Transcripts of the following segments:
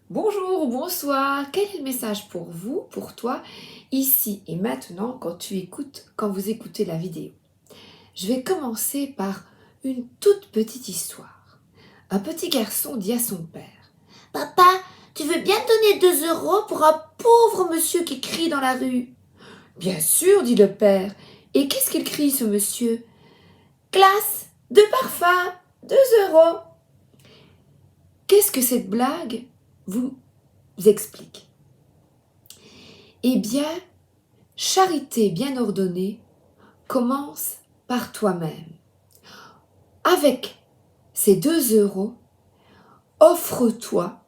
Bonjour, bonsoir, quel est le message pour vous, pour toi, ici et maintenant quand vous écoutez la vidéo? Je vais commencer par une toute petite histoire. Un petit garçon dit à son père: Papa, tu veux bien donner 2 € pour un pauvre monsieur qui crie dans la rue? Bien sûr, dit le père. Et qu'est-ce qu'il crie, ce monsieur? Glace, de parfum, 2 €. Qu'est-ce que cette blague vous explique? Eh bien, charité bien ordonnée commence par toi-même. Avec ces 2 €, offre-toi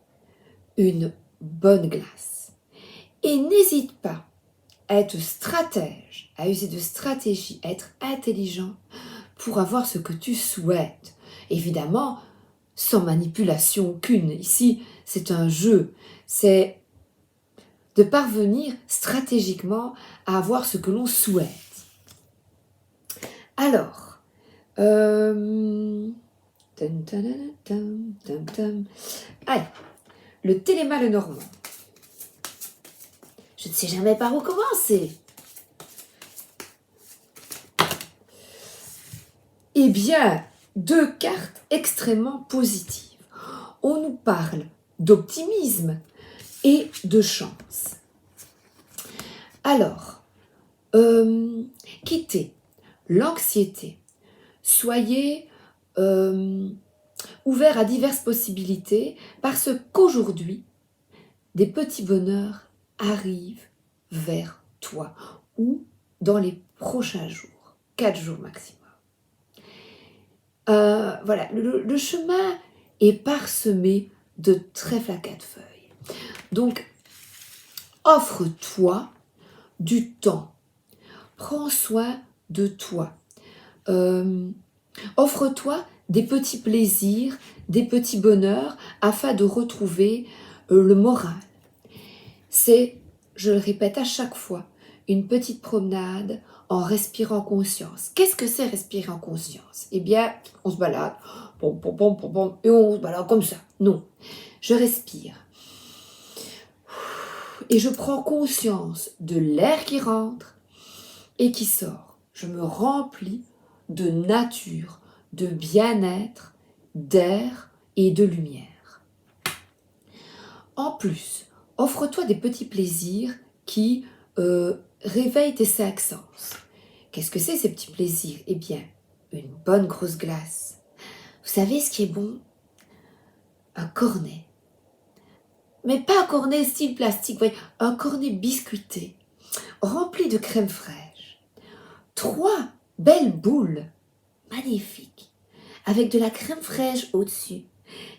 une bonne glace. Et n'hésite pas à être stratège, à user de stratégie, à être intelligent pour avoir ce que tu souhaites. Évidemment, sans manipulation aucune. Ici, c'est un jeu. C'est de parvenir stratégiquement à avoir ce que l'on souhaite. Alors, allez, le Téléma le Normand. Je ne sais jamais par où commencer. Eh bien, 2 cartes extrêmement positives. On nous parle d'optimisme et de chance. Alors, quittez l'anxiété. Soyez ouverts à diverses possibilités parce qu'aujourd'hui, des petits bonheurs arrivent vers toi ou dans les prochains jours, 4 jours maximum. Voilà, le chemin est parsemé de trèfles à 4 feuilles. Donc, offre-toi du temps. Prends soin de toi. Offre-toi des petits plaisirs, des petits bonheurs afin de retrouver le moral. C'est, je le répète à chaque fois, une petite promenade en respirant conscience. Qu'est-ce que c'est respirer en conscience? Eh bien, on se balade, pom, pom, pom, pom, pom, et on se balade comme ça. Non, je respire. Et je prends conscience de l'air qui rentre et qui sort. Je me remplis de nature, de bien-être, d'air et de lumière. En plus, offre-toi des petits plaisirs qui réveillent tes 5 sens. Qu'est-ce que c'est ces petits plaisirs? Eh bien, une bonne grosse glace. Vous savez ce qui est bon? Un cornet. Mais pas un cornet style plastique, voyez, un cornet biscuité, rempli de crème fraîche. 3 belles boules, magnifiques, avec de la crème fraîche au-dessus.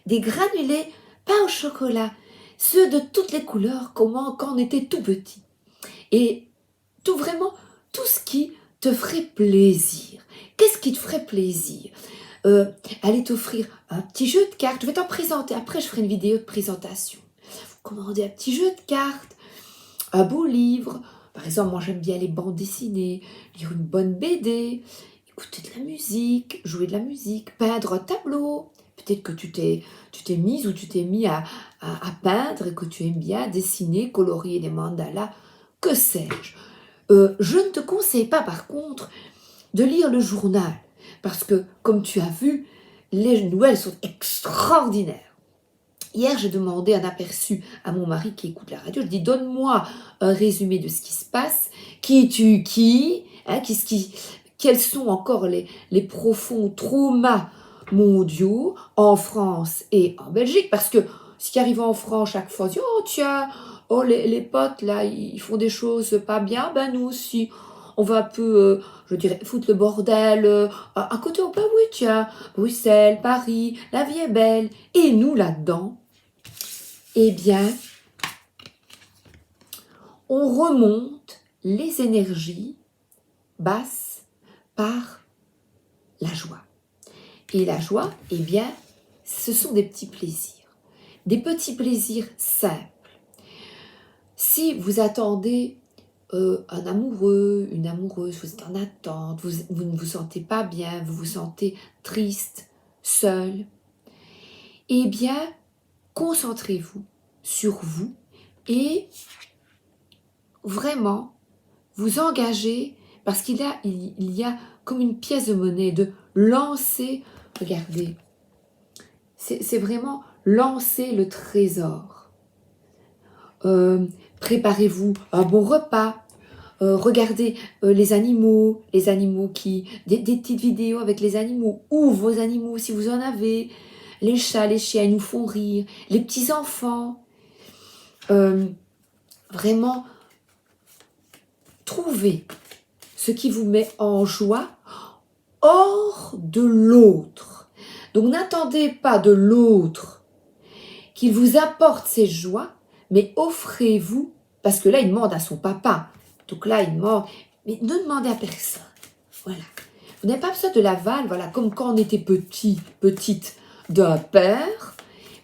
Des granulés pas au chocolat, ceux de toutes les couleurs comme quand on était tout petit. Et vraiment, tout ce qui te ferait plaisir. Qu'est-ce qui te ferait plaisir? Aller t'offrir un petit jeu de cartes. Je vais t'en présenter. Après, je ferai une vidéo de présentation. Commander un petit jeu de cartes, un beau livre. Par exemple, moi, j'aime bien les bandes dessinées, lire une bonne BD, écouter de la musique, jouer de la musique, peindre un tableau. Peut-être que tu t'es mise ou tu t'es mis à peindre et que tu aimes bien dessiner, colorier des mandalas, que sais-je. Je ne te conseille pas, par contre, de lire le journal, parce que, comme tu as vu, les nouvelles sont extraordinaires. Hier, j'ai demandé un aperçu à mon mari qui écoute la radio. Je dis, donne-moi un résumé de ce qui se passe. Qui tue qui, hein, quels sont encore les profonds traumas mondiaux en France et en Belgique. Parce que ce qui arrive en France, chaque fois, on dit, oh tiens, oh, les potes, là, ils font des choses pas bien. Ben nous aussi, on va un peu, je dirais, foutre le bordel. À côté, on peut, oui, tiens, Bruxelles, Paris, la vie est belle. Et nous, là-dedans, eh bien, on remonte les énergies basses par la joie. Et la joie, eh bien, ce sont des petits plaisirs. Des petits plaisirs simples. Si vous attendez un amoureux, une amoureuse, vous êtes en attente, vous ne vous sentez pas bien, vous vous sentez triste, seul, eh bien, concentrez-vous sur vous et vraiment vous engager, parce qu'il y a comme une pièce de monnaie de lancer, regardez, c'est vraiment lancer le trésor. Préparez-vous un bon repas, regardez les animaux des petites vidéos avec les animaux, ou vos animaux si vous en avez, les chats, les chiens, ils nous font rire, les petits-enfants. Vraiment, trouvez ce qui vous met en joie hors de l'autre. Donc n'attendez pas de l'autre qu'il vous apporte ses joies, mais offrez-vous, parce que là, il demande à son papa. Donc là, il demande, mais ne demandez à personne. Voilà. Vous n'avez pas besoin de l'aval, voilà, comme quand on était petite, d'un père.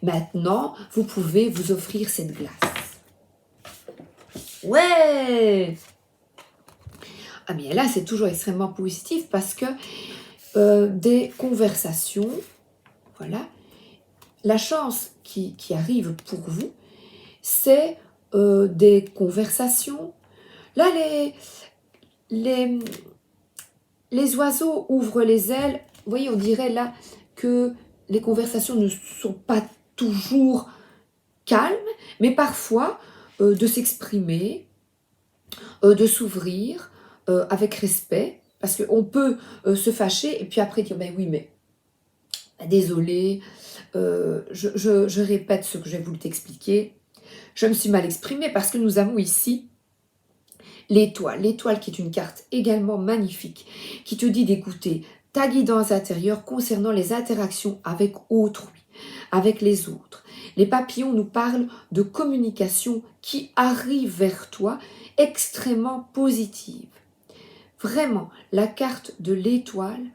Maintenant, vous pouvez vous offrir cette glace. Ouais! Ah, mais là, c'est toujours extrêmement positif parce que des conversations, voilà, la chance qui arrive pour vous, c'est des conversations. Là, les oiseaux ouvrent les ailes. Vous voyez, on dirait là que les conversations ne sont pas toujours calmes, mais parfois de s'exprimer, de s'ouvrir avec respect, parce qu'on peut se fâcher et puis après dire, ben oui, mais désolé, je répète ce que j'ai voulu t'expliquer. Je me suis mal exprimée parce que nous avons ici l'étoile. L'étoile qui est une carte également magnifique, qui te dit d'écouter ta guidance intérieure concernant les interactions avec autrui, avec les autres. Les papillons nous parlent de communication qui arrive vers toi extrêmement positive. Vraiment, la carte de l'étoile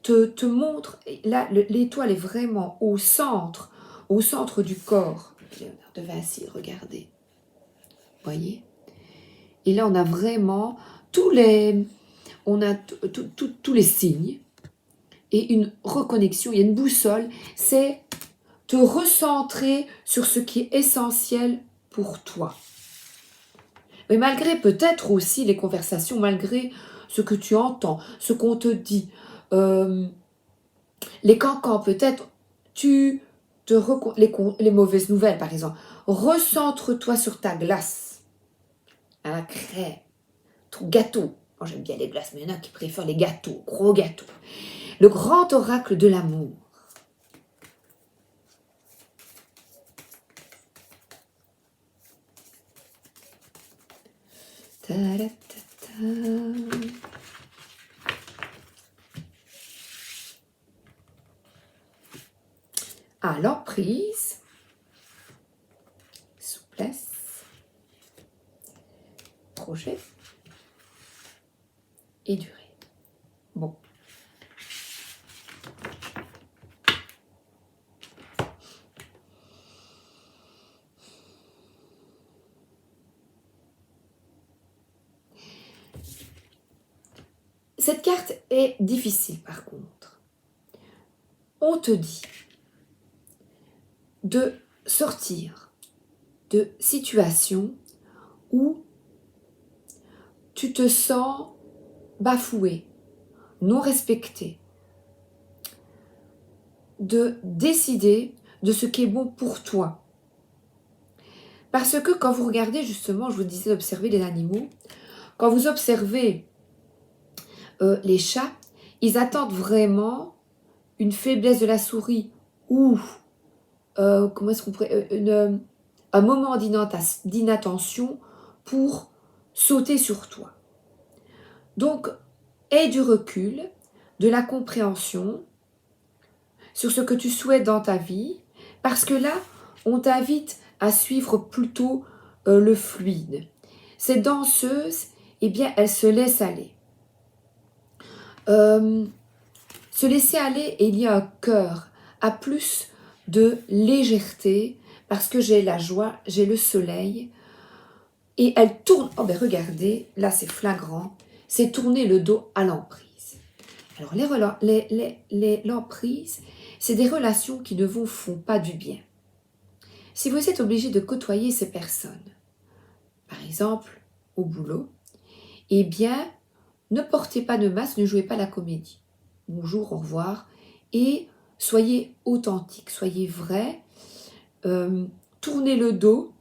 te montre, là, l'étoile est vraiment au centre du corps. Léonard de Vinci, regardez. Voyez? Et là, on a vraiment tous les signes et une reconnexion, il y a une boussole, c'est te recentrer sur ce qui est essentiel pour toi. Mais malgré peut-être aussi les conversations, malgré ce que tu entends, ce qu'on te dit, les cancans, peut-être les mauvaises nouvelles par exemple, recentre-toi sur ta glace, à la crème, ton gâteau. Moi j'aime bien les glaces, mais il y en a qui préfèrent les gâteaux, gros gâteaux. Le grand oracle de l'amour. Ah, l'emprise, souplesse, projet et durée. Bon. Cette carte est difficile par contre. On te dit de sortir de situations où tu te sens bafoué, non respecté, de décider de ce qui est bon pour toi. Parce que quand vous regardez justement, je vous disais d'observer les animaux, quand vous observez les chats, ils attendent vraiment une faiblesse de la souris ou comment est-ce qu'on pourrait, un moment d'inattention pour sauter sur toi. Donc, aie du recul, de la compréhension sur ce que tu souhaites dans ta vie, parce que là, on t'invite à suivre plutôt le fluide. Cette danseuse, eh bien, elle se laisse aller. Se laisser aller, et il y a un cœur à plus de légèreté, parce que j'ai la joie, j'ai le soleil, et elle tourne, oh ben regardez, là c'est flagrant, c'est tourner le dos à l'emprise. Alors l'emprise, c'est des relations qui ne vous font pas du bien. Si vous êtes obligé de côtoyer ces personnes, par exemple au boulot, eh bien, ne portez pas de masque, ne jouez pas la comédie. Bonjour, au revoir, et soyez authentique, soyez vrai, tournez le dos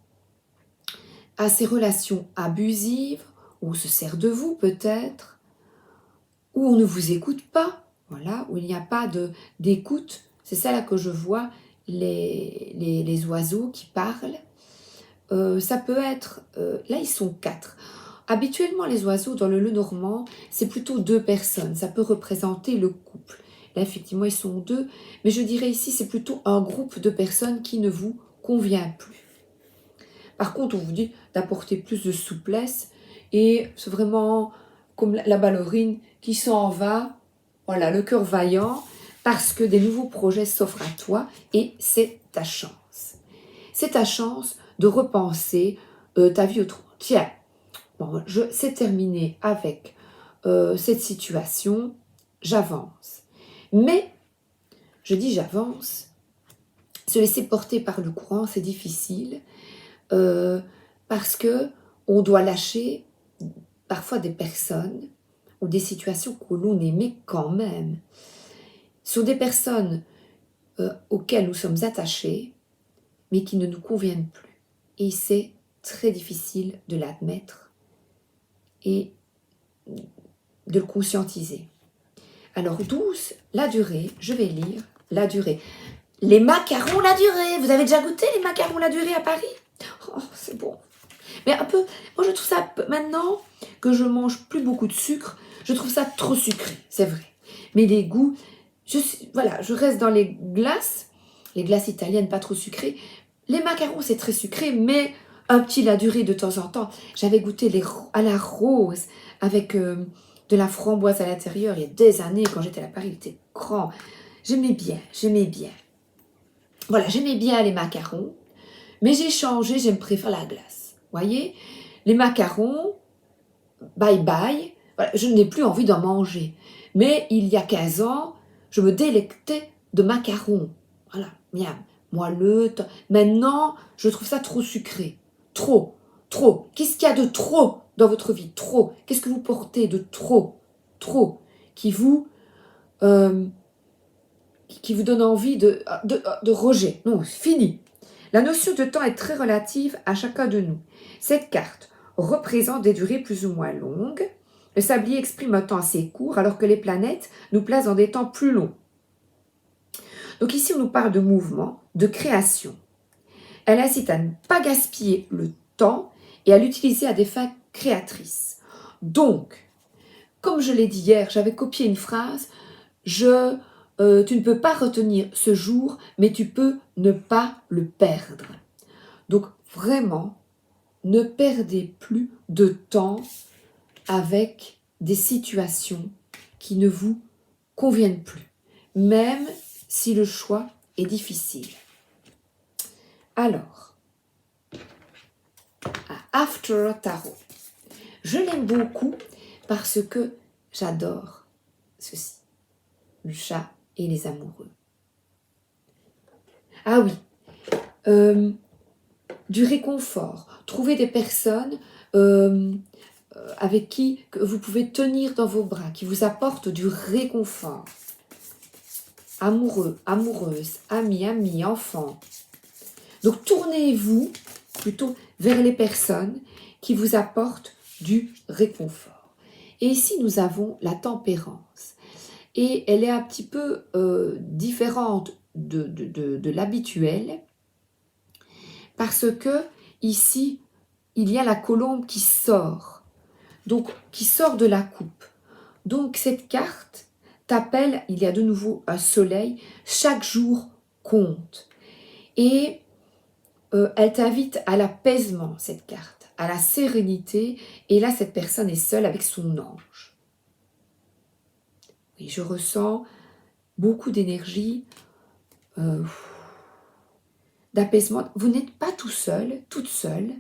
à ces relations abusives, où on se sert de vous peut-être, où on ne vous écoute pas, voilà, où il n'y a pas d'écoute. C'est ça là que je vois, les oiseaux qui parlent. Ça peut être, là ils sont 4. Habituellement les oiseaux dans le Lenormand, c'est plutôt 2 personnes, ça peut représenter le couple. Là effectivement ils sont 2, mais je dirais ici c'est plutôt un groupe de personnes qui ne vous convient plus. Par contre on vous dit d'apporter plus de souplesse et c'est vraiment comme la ballerine qui s'en va, voilà, le cœur vaillant, parce que des nouveaux projets s'offrent à toi et c'est ta chance. C'est ta chance de repenser ta vie autrement. Tiens, bon, c'est terminé avec cette situation, j'avance. Mais, je dis j'avance, se laisser porter par le courant, c'est difficile, parce que on doit lâcher parfois des personnes ou des situations que l'on aimait quand même. Sur des personnes auxquelles nous sommes attachés, mais qui ne nous conviennent plus. Et c'est très difficile de l'admettre et de le conscientiser. Alors 12, la durée, je vais lire la durée. Les macarons la durée, vous avez déjà goûté les macarons la durée à Paris? Oh, c'est bon. Mais un peu, moi je trouve ça, maintenant que je mange plus beaucoup de sucre, je trouve ça trop sucré, c'est vrai. Mais les goûts, voilà, je reste dans les glaces italiennes pas trop sucrées. Les macarons c'est très sucré, mais un petit la durée de temps en temps. J'avais goûté à la rose avec de la framboise à l'intérieur il y a des années quand j'étais à Paris, il était grand. J'aimais bien, j'aimais bien. Voilà, j'aimais bien les macarons, mais j'ai changé, j'aime préférer la glace. Voyez, les macarons, bye bye, voilà, je n'ai plus envie d'en manger. Mais il y a 15 ans, je me délectais de macarons. Voilà, miam, moelleux. Maintenant, je trouve ça trop sucré. Trop, trop. Qu'est-ce qu'il y a de trop dans votre vie? Trop. Qu'est-ce que vous portez de trop? Trop. Qui vous donne envie de rejet. Non, fini. La notion de temps est très relative à chacun de nous. Cette carte représente des durées plus ou moins longues. Le sablier exprime un temps assez court, alors que les planètes nous placent dans des temps plus longs. Donc ici, on nous parle de mouvement, de création. Elle incite à ne pas gaspiller le temps et à l'utiliser à des fins créatrices. Donc, comme je l'ai dit hier, j'avais copié une phrase, tu ne peux pas retenir ce jour, mais tu peux ne pas le perdre. Donc vraiment, ne perdez plus de temps avec des situations qui ne vous conviennent plus, même si le choix est difficile. Alors, After Tarot, je l'aime beaucoup parce que j'adore ceci, le chat et les amoureux. Ah oui, du réconfort, trouver des personnes avec qui vous pouvez tenir dans vos bras, qui vous apportent du réconfort. Amoureux, amoureuse, amis, amis, enfants. Donc tournez-vous plutôt vers les personnes qui vous apportent du réconfort. Et ici nous avons la tempérance. Et elle est un petit peu différente de l'habituel, parce que ici il y a la colombe qui sort. Donc, qui sort de la coupe. Donc, cette carte t'appelle, il y a de nouveau un soleil, chaque jour compte. Et elle t'invite à l'apaisement, cette carte, à la sérénité. Et là, cette personne est seule avec son ange. Oui, je ressens beaucoup d'énergie, d'apaisement. Vous n'êtes pas tout seul, toute seule.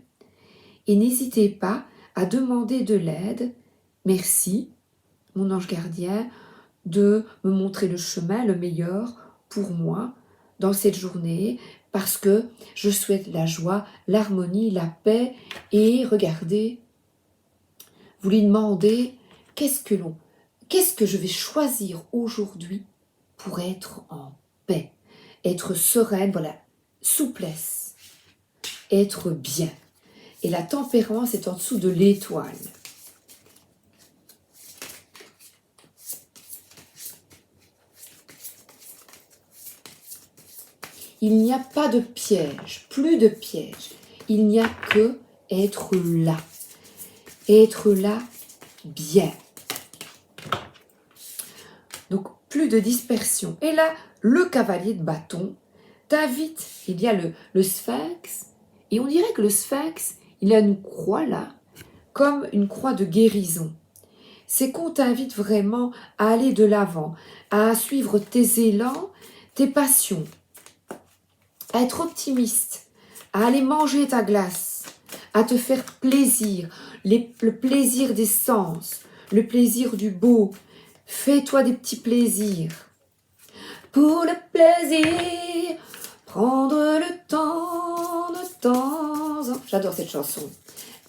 Et n'hésitez pas à demander de l'aide. Merci, mon ange gardien, de me montrer le chemin le meilleur pour moi dans cette journée, parce que je souhaite la joie, l'harmonie, la paix. Et regardez, vous lui demandez qu'est-ce que je vais choisir aujourd'hui pour être en paix, être sereine, voilà, souplesse, être bien. Et la tempérance est en dessous de l'étoile. Il n'y a pas de piège, plus de piège. Il n'y a que être là. Être là bien. Donc, plus de dispersion. Et là, le cavalier de bâton t'invite. Il y a le sphinx. Et on dirait que le sphinx, il a une croix là, comme une croix de guérison. C'est qu'on t'invite vraiment à aller de l'avant, à suivre tes élans, tes passions, à être optimiste, à aller manger ta glace, à te faire plaisir, le plaisir des sens, le plaisir du beau. Fais-toi des petits plaisirs. Pour le plaisir, prendre le temps de temps. J'adore cette chanson.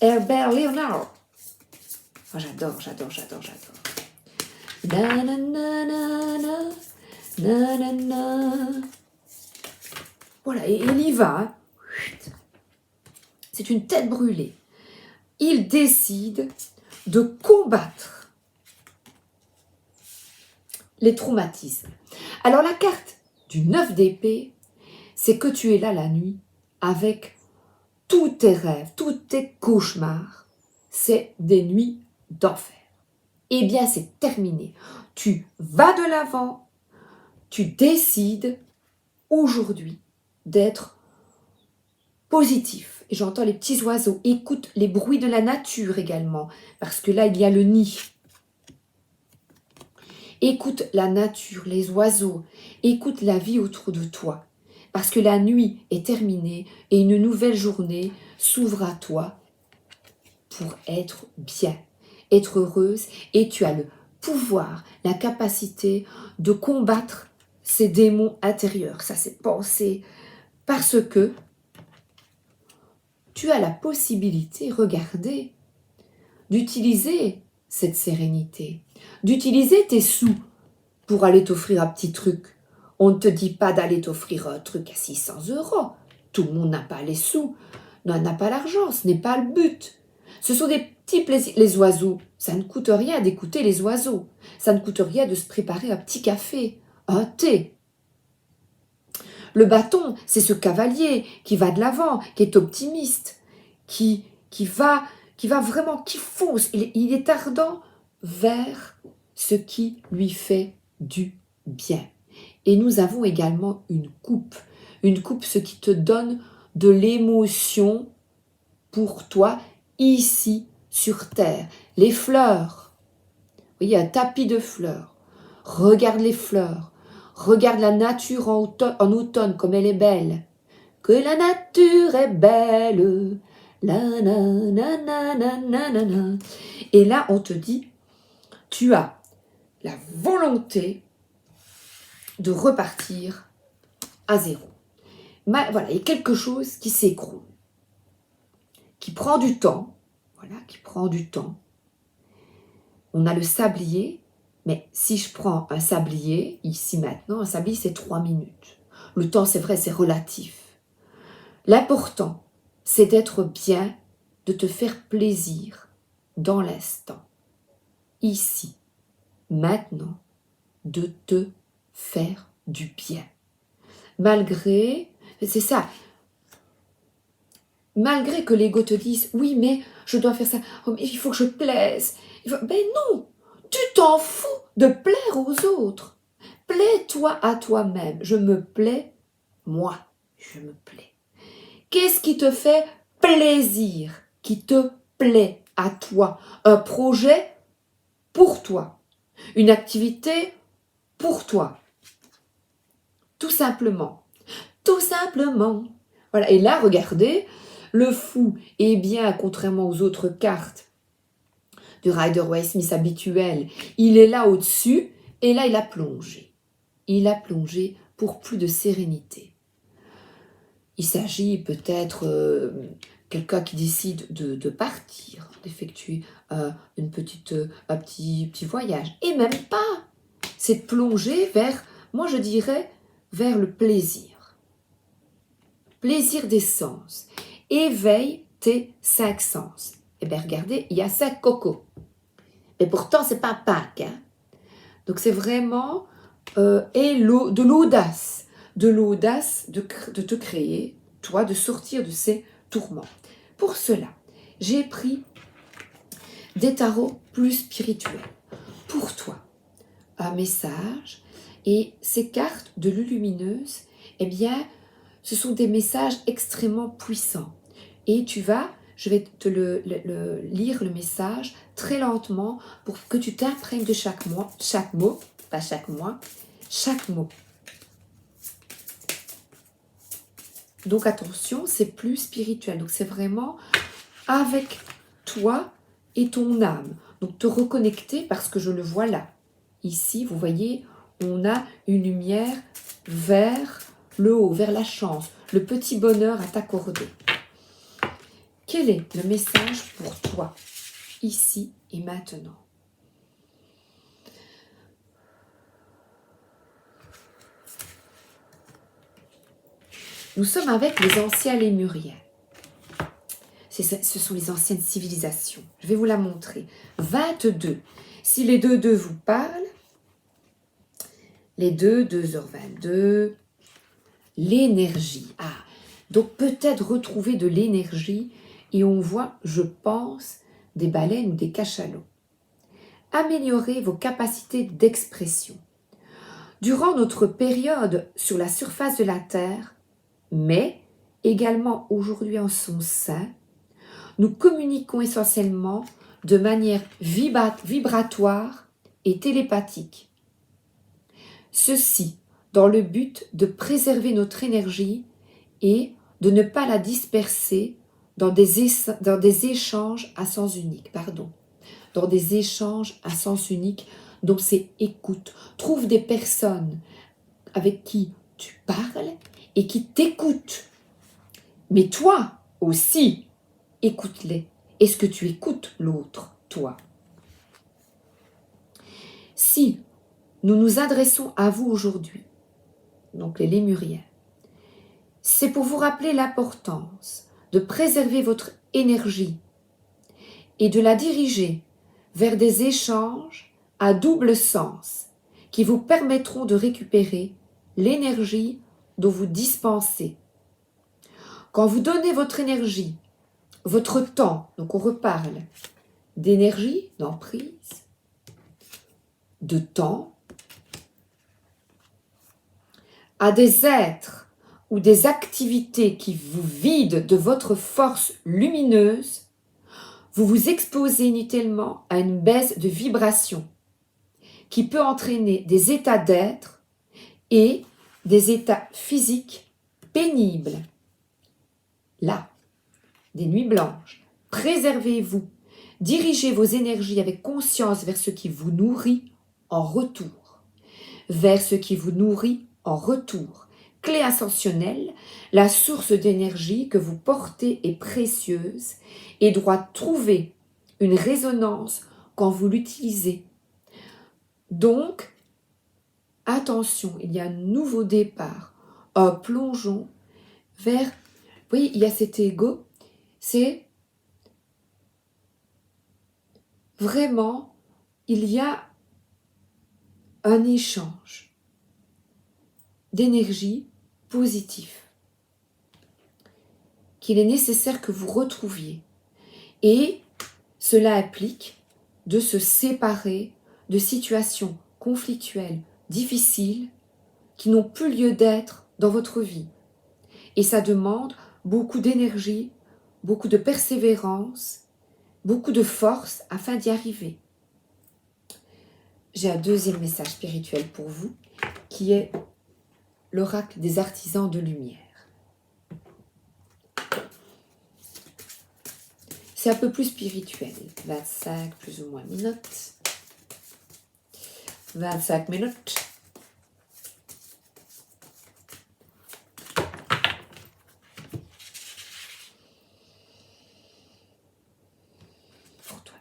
Herbert Leonard. Oh, j'adore. Na na na na na na na. Voilà, et il y va. Hein. C'est une tête brûlée. Il décide de combattre les traumatismes. Alors la carte du 9 d'épée, c'est que tu es là la nuit avec tous tes rêves, tous tes cauchemars. C'est des nuits d'enfer. Eh bien, c'est terminé. Tu vas de l'avant, tu décides aujourd'hui d'être positif. Et j'entends les petits oiseaux. Écoute les bruits de la nature également, parce que là, il y a le nid. Écoute la nature, les oiseaux. Écoute la vie autour de toi, parce que la nuit est terminée et une nouvelle journée s'ouvre à toi pour être bien, être heureuse, et tu as le pouvoir, la capacité de combattre ces démons intérieurs. Ça, c'est pensé parce que tu as la possibilité, regardez, d'utiliser cette sérénité, d'utiliser tes sous pour aller t'offrir un petit truc. On ne te dit pas d'aller t'offrir un truc à 600 €. Tout le monde n'a pas les sous, n'a pas l'argent, ce n'est pas le but. Ce sont des petits plaisirs. Les oiseaux, ça ne coûte rien d'écouter les oiseaux. Ça ne coûte rien de se préparer un petit café, un thé. Le bâton, c'est ce cavalier qui va de l'avant, qui est optimiste, qui va vraiment, qui fonce. Il est ardent vers ce qui lui fait du bien. Et nous avons également une coupe, ce qui te donne de l'émotion pour toi, ici, sur terre. Les fleurs, vous voyez, un tapis de fleurs. Regarde les fleurs. Regarde la nature en automne, comme elle est belle. Que la nature est belle. La, na, na, na, na, na, na, na. Et là, on te dit, tu as la volonté de repartir à zéro. Voilà, il y a quelque chose qui s'écroule, qui prend du temps. Voilà, qui prend du temps. On a le sablier. Mais si je prends un sablier, ici maintenant, un sablier c'est 3 minutes. Le temps c'est vrai, c'est relatif. L'important c'est d'être bien, de te faire plaisir dans l'instant. Ici, maintenant, de te faire du bien. Malgré, c'est ça, malgré que l'ego te dise, oui mais je dois faire ça, oh, mais il faut que je plaise. Ben non, tu t'en fous de plaire aux autres. Plais-toi à toi-même. Je me plais, moi, je me plais. Qu'est-ce qui te fait plaisir, qui te plaît à toi? Un projet pour toi. Une activité pour toi. Tout simplement. Tout simplement. Voilà. Et là, regardez, le fou, eh bien, contrairement aux autres cartes du Rider-Waite-Smith habituel, il est là au-dessus et là, il a plongé. Il a plongé pour plus de sérénité. Il s'agit peut-être quelqu'un qui décide de partir, d'effectuer un petit voyage. Et même pas. C'est de plonger vers, moi je dirais, vers le plaisir. Plaisir des sens. Éveille tes 5 sens. Eh bien regardez, il y a 5 cocos. Mais pourtant, c'est pas Pâques. Hein. Donc c'est vraiment de l'audace. De l'audace de te créer, toi, de sortir de ces tourments. Pour cela, j'ai pris des tarots plus spirituels. Pour toi, un message. Et ces cartes de lumineuse, eh bien, ce sont des messages extrêmement puissants. Et je vais te lire le message très lentement pour que tu t'imprègnes de chaque mot, pas chaque mois, chaque mot. Donc attention, c'est plus spirituel. Donc c'est vraiment avec toi et ton âme. Donc te reconnecter parce que je le vois là. Ici, vous voyez, on a une lumière vers le haut, vers la chance, le petit bonheur à t'accorder. Quel est le message pour toi, ici et maintenant? Nous sommes avec les anciens Lémuriens. Ce sont les anciennes civilisations. Je vais vous la montrer. 22. Si les 2 vous parlent, les 2h22, l'énergie. Ah, donc peut-être retrouver de l'énergie et on voit, je pense, des baleines ou des cachalots. Améliorer vos capacités d'expression. Durant notre période sur la surface de la Terre, mais également aujourd'hui en son sein, nous communiquons essentiellement de manière vibratoire et télépathique. Ceci dans le but de préserver notre énergie et de ne pas la disperser dans des échanges à sens unique. Dans des échanges à sens unique, donc c'est écoute. Trouve des personnes avec qui tu parles et qui t'écoutent. Mais toi aussi, écoute-les. Est-ce que tu écoutes l'autre, toi? Si nous nous adressons à vous aujourd'hui, donc les Lémuriens, c'est pour vous rappeler l'importance de préserver votre énergie et de la diriger vers des échanges à double sens qui vous permettront de récupérer l'énergie dont vous dispensez. Quand vous donnez votre énergie, votre temps, donc on reparle d'énergie, d'emprise, de temps, à des êtres ou des activités qui vous vident de votre force lumineuse, vous vous exposez inutilement à une baisse de vibration qui peut entraîner des états d'être et des états physiques pénibles. Là, des nuits blanches, préservez-vous, dirigez vos énergies avec conscience vers ce qui vous nourrit en retour. Vers ce qui vous nourrit en retour. Clé ascensionnelle, la source d'énergie que vous portez est précieuse et doit trouver une résonance quand vous l'utilisez. Donc, attention, il y a un nouveau départ, un plongeon vers, vous voyez, il y a cet ego, c'est vraiment, il y a un échange d'énergie positif qu'il est nécessaire que vous retrouviez. Et cela implique de se séparer de situations conflictuelles, difficiles, qui n'ont plus lieu d'être dans votre vie. Et ça demande beaucoup d'énergie, beaucoup de persévérance, beaucoup de force afin d'y arriver. J'ai un deuxième message spirituel pour vous, qui est l'oracle des artisans de lumière. C'est un peu plus spirituel, 25 plus ou moins minutes. 25 minutes.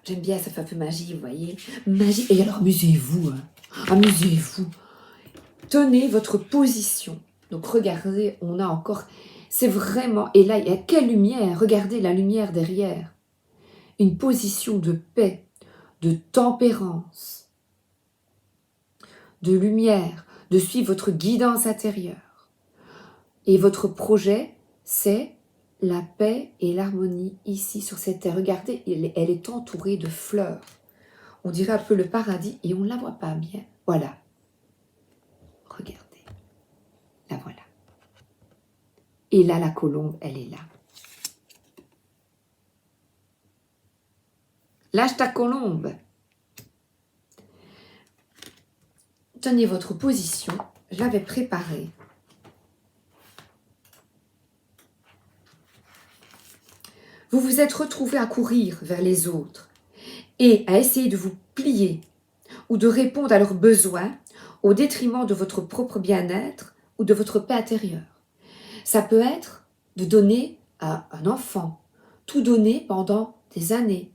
J'aime bien, ça fait un peu magie, vous voyez. Magie. Et alors, amusez-vous. Hein. Amusez-vous. Tenez votre position. Donc, regardez, on a encore... C'est vraiment... Et là, il y a quelle lumière? Regardez la lumière derrière. Une position de paix, de tempérance, de lumière, de suivre votre guidance intérieure. Et votre projet, c'est la paix et l'harmonie ici sur cette terre. Regardez, elle est entourée de fleurs. On dirait un peu le paradis et on ne la voit pas bien. Voilà. Regardez. La voilà. Et là, la colombe, elle est là. Lâche ta colombe. Tenez votre position. Je l'avais préparée. Vous vous êtes retrouvés à courir vers les autres et à essayer de vous plier ou de répondre à leurs besoins au détriment de votre propre bien-être ou de votre paix intérieure. Ça peut être de donner à un enfant, tout donner pendant des années,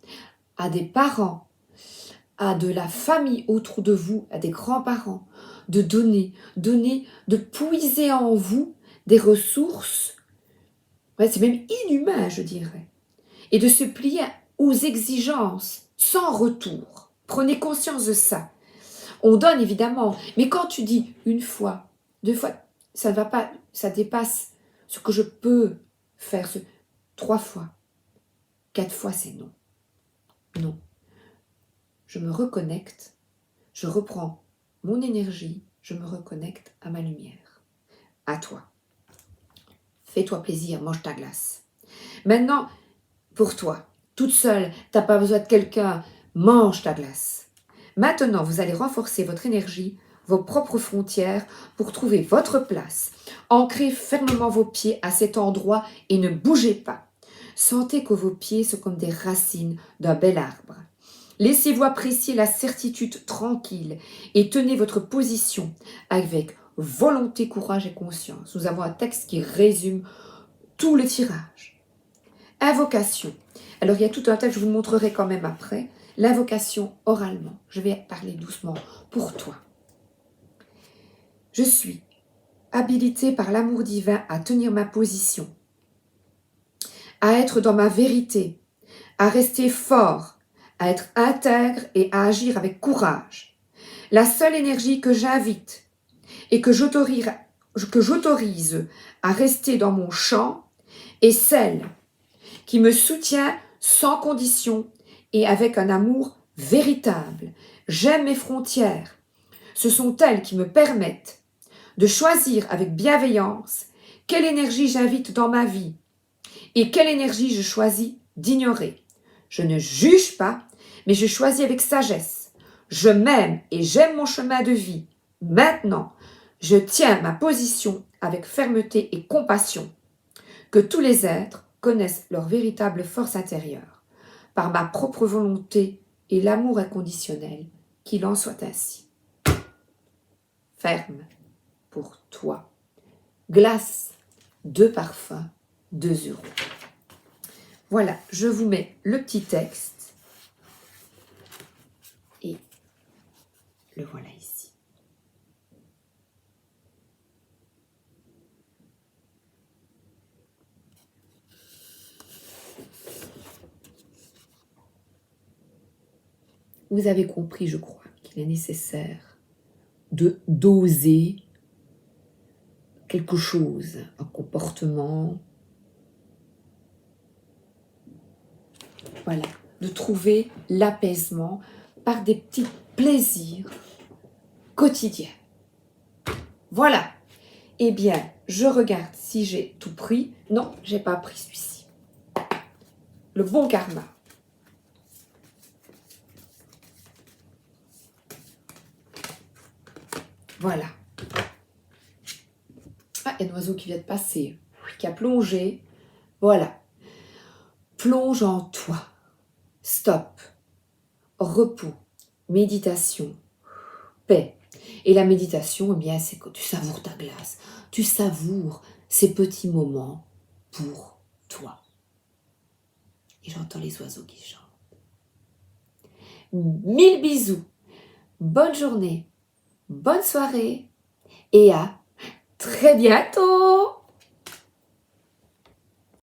à des parents, à de la famille autour de vous, à des grands-parents, de donner, de puiser en vous des ressources, ouais, c'est même inhumain, je dirais, et de se plier aux exigences sans retour. Prenez conscience de ça. On donne évidemment, mais quand tu dis une fois, 2 fois, ça ne va pas, ça dépasse ce que je peux faire. 3 fois, 4 fois, c'est non. Non. Je me reconnecte, je reprends mon énergie, je me reconnecte à ma lumière, à toi. Fais-toi plaisir, mange ta glace. Maintenant, pour toi, toute seule, tu n'as pas besoin de quelqu'un, mange ta glace. Maintenant, vous allez renforcer votre énergie, vos propres frontières pour trouver votre place. Ancrez fermement vos pieds à cet endroit et ne bougez pas. Sentez que vos pieds sont comme des racines d'un bel arbre. Laissez-vous apprécier la certitude tranquille et tenez votre position avec volonté, courage et conscience. Nous avons un texte qui résume tout le tirage. Invocation. Alors il y a tout un texte, je vous le montrerai quand même après. L'invocation oralement. Je vais parler doucement pour toi. Je suis habilité par l'amour divin à tenir ma position, à être dans ma vérité, à rester fort, à être intègre et à agir avec courage. La seule énergie que j'invite et que j'autorise à rester dans mon champ est celle qui me soutient sans condition et avec un amour véritable. J'aime mes frontières. Ce sont elles qui me permettent de choisir avec bienveillance quelle énergie j'invite dans ma vie et quelle énergie je choisis d'ignorer. Je ne juge pas, mais je choisis avec sagesse. Je m'aime et j'aime mon chemin de vie. Maintenant, je tiens ma position avec fermeté et compassion. Que tous les êtres connaissent leur véritable force intérieure, par ma propre volonté et l'amour inconditionnel, qu'il en soit ainsi. Ferme pour toi. Glace, 2 parfums, 2 €. Voilà, je vous mets le petit texte et le voilà ici. Vous avez compris, je crois, qu'il est nécessaire de d'oser quelque chose, un comportement, voilà, de trouver l'apaisement par des petits plaisirs quotidiens. Voilà. Eh bien, je regarde si j'ai tout pris. Non, j'ai pas pris celui-ci. Le bon karma. Voilà. Ah, il y a un oiseau qui vient de passer, qui a plongé. Voilà. Plonge en toi. Stop. Repos. Méditation. Paix. Et la méditation, eh bien, c'est que tu savoures ta glace. Tu savoures ces petits moments pour toi. Et j'entends les oiseaux qui chantent. Mille bisous. Bonne journée, bonne soirée et à très bientôt.